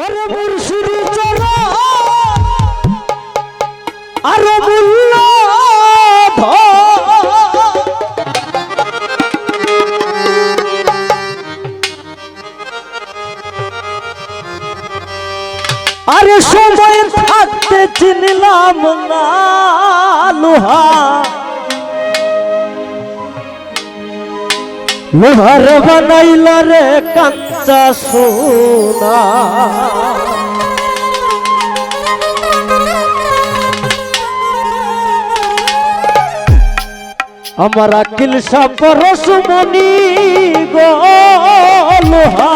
ওরে মুর্শিদি চরণ আরো মূল্য আরে সময় থাকতে চিনলাম না লোহা লোহার বানাইল রে কাঁচা সোনা আমার আকিল সাপরসমণি গো লোহা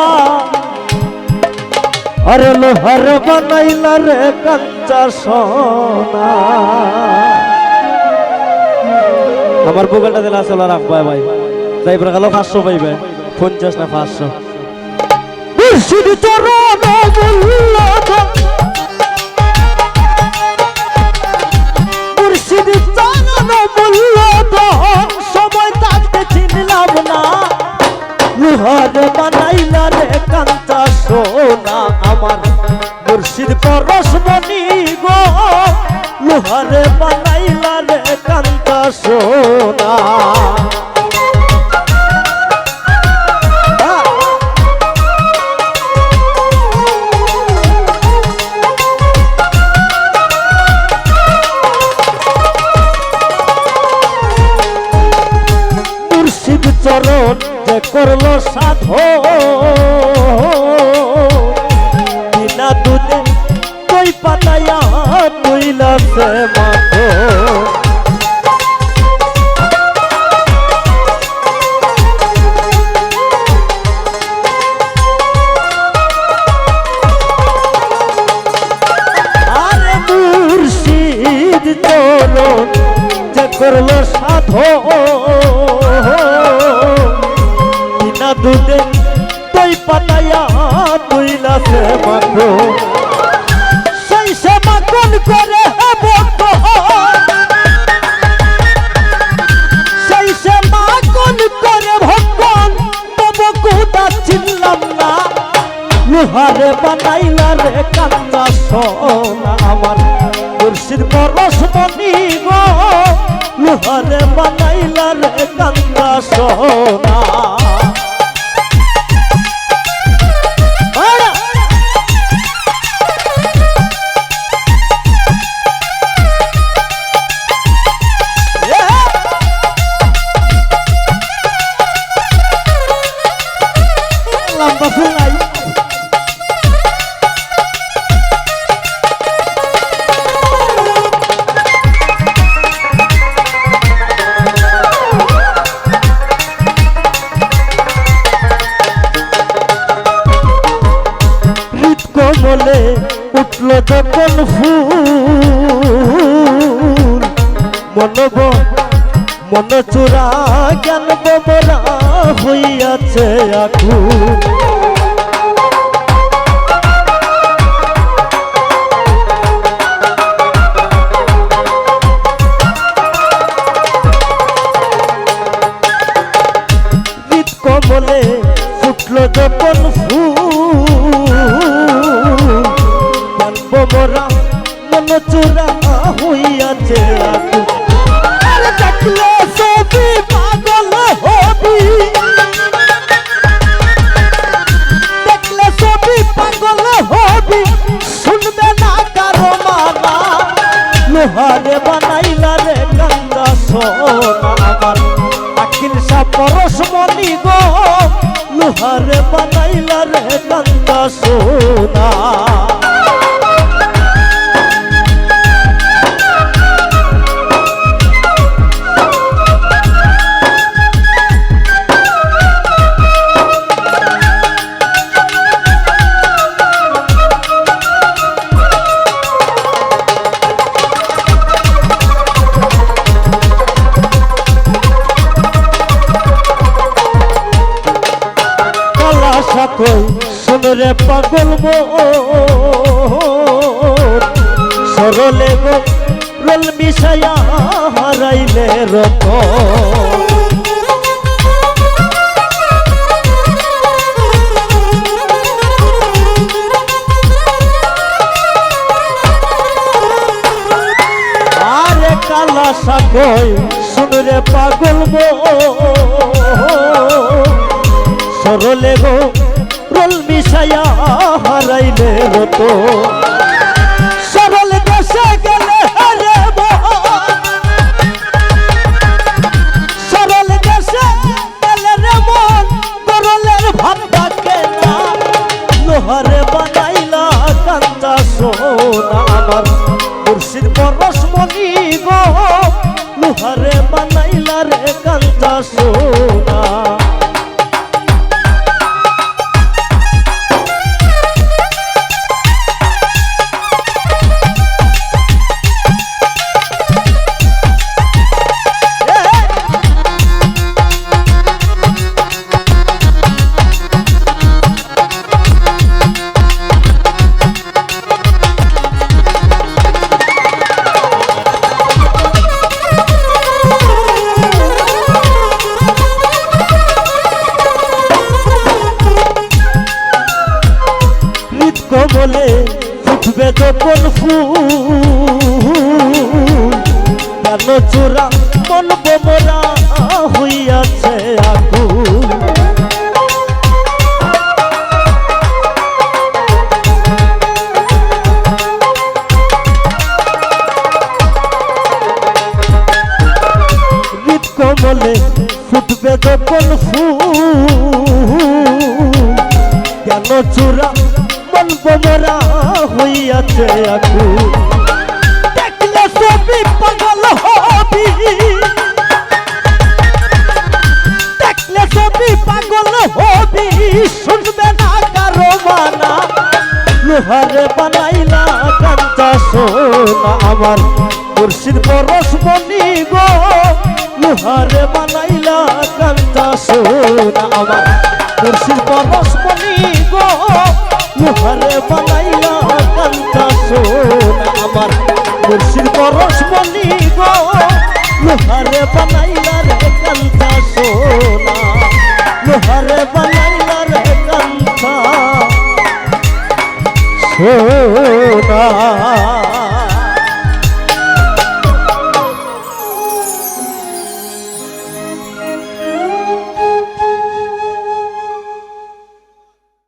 আরে লোহার বানাইল রে কাঁচা সোনা আমার বুকেলটা দিলে আসলে রাখবা ভাই তাই গেল 500 পাইবে 50 না 500 মুর্শিদ চরণ মূল্য মুর্শিদ চরণ মূল্য সময় থাকতে চিনলাম না লোহার বানাইলা রে কাঁচা সোনা আমার মুর্শিদ পরশমণি গো লোহার বানাইলা রে কাঁচা সোনা চরণ যে করলো সাধো বিনা দুধে কই পাতায়া তুইলা সে মাথো আরে মুর্শিদ চরণ যে করলো সাধো দুধে তুই পাতায়া তুইলা সে মাখো সেই সে মাখন করে ভক্ত সেই সে মাখন করে ভক্তন তবু কোথা চিনলাম না লোহারে বানাইলা রে কাঁচা সোনা আমার মুর্শিদ পরশমণি গো লোহারে বানাইলা রে কাঁচা সোনা কমলে উঠল যখন ফুল মনব মন চূড়া জ্ঞান বমরা হইয়াছে আকুল কমলে ফুটল যখন ফুল মোরা মন চূড়া হইয়াছে দেখলে ছবি পাগল হবি দেখলে ছবি পাগল হবি শুনবে না কারো মানা লোহারে বানাইলা রে কাঁচা সোনা আমার আকিল সাপরসমণি গো লোহারে বানাইলা রে কাঁচা সোনা কই শুনরে পাগল সরলে গো রল মিশায়া হারাইলে রত কথা কই শুনরে পাগল সরলে গো রোল মিশাইয়া হারাইলে রত সরল দেশে গেলে রে সরল দেশে গেলে রে মন করলের ভাবটা কেনা লোহারে বানাইলা কান্দা সোনা আমার মুর্শিদ পরশমণি গো লোহারে বানাইলা রে কান্দা সোনা কমলে ফুটবে যখন ফুল কেন চোরা মন বোমরা হইয়াছে আকুল হৃদ কমলে ফুটবে যখন ফুল কেন চোরা মন বোমরা হইয়াছে আকু দেখলে ছবি পাগল হবি দেখলে ছবি পাগল হবি শুনবে না কারো মানা লোহারে বানাইলা কান্তা সোনা আমার মুর্শিদ পরশমণি গো লোহারে বানাইলা কান্তা সোনা আমার মুর্শিদ পরশমণি গো লোহারে বানাইলা কান্তা সোনা আমার মুর্শিদ পরশমণি গো লোহারে বানাইলা রে কান্তা সোনা লোহারে বানাইলা রে কান্তা সোনা